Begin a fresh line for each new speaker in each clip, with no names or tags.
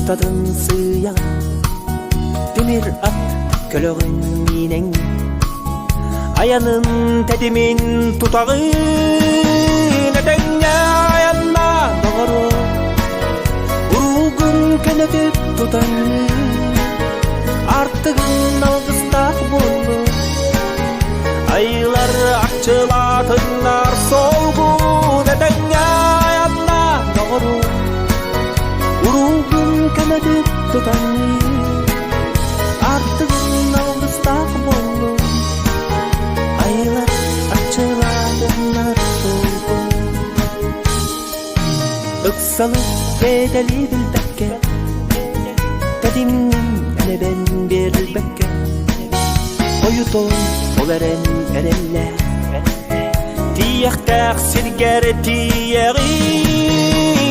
Тастадың сыя темир ат көлөгүн менен аянын тедимин тутагы нетеңе аянна догоро уругун кенетип тутан артыгын алгыстак болду айлар акчылатынар солгу нетеңе аянна догоро уругун кенетип тутан артыгын алгыстак болду айлар акчылатынар солгу ыксалып бедели билбекке тедимнин энебен берилбекке коютон ол эрен эрелле тиектек сиргер тиеги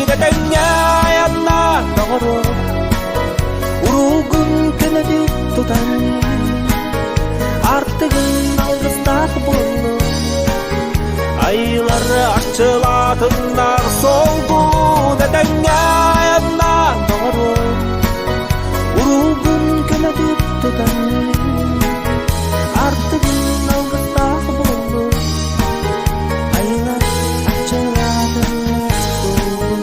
нетеңе аянна догоро уругун кенетип тутан артыгын алгыстак болду айлар акчылатынар солгу нетеңе аянна догоро уругун кенетип тутан артыгын алгыстак болду айлар акчылатынар солгу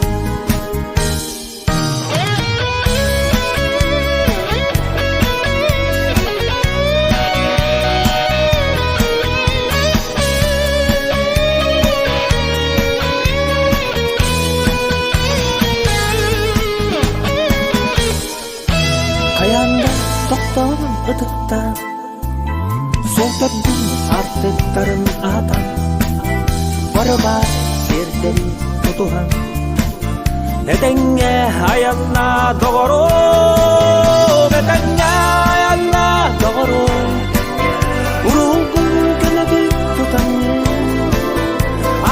токтогон ытыктан солтордун артыктарын атан барабар жерден тутуган нетеңе аянна догоро нетеңе аянна догоро уругун кенетип тутан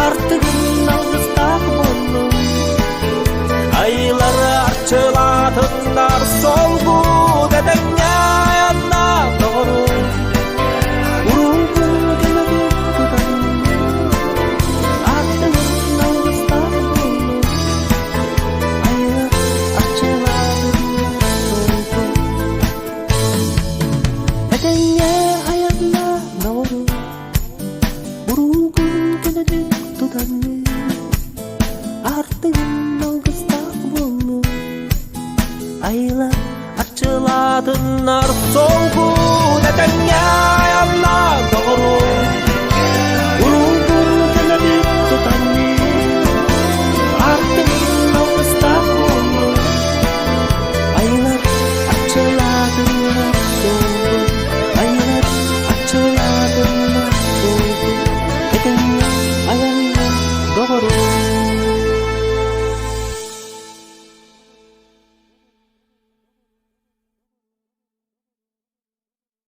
артыгын алгыстак болду айлар акчылатынар солгу нетеңе аянна догоро уругун кенетип тутан артыгын алгыстак болду айлар акчылатынар солгу нетеңе аянна догоро уругун кенетип тутан артыгын алгыстак болду айлар акчылатынар солгу нетеңе аянна догоро уругун кенетип тутан артыгын алгыстак болду айлар акчылатынар солгу айлар акчылатынар солгу нетеңе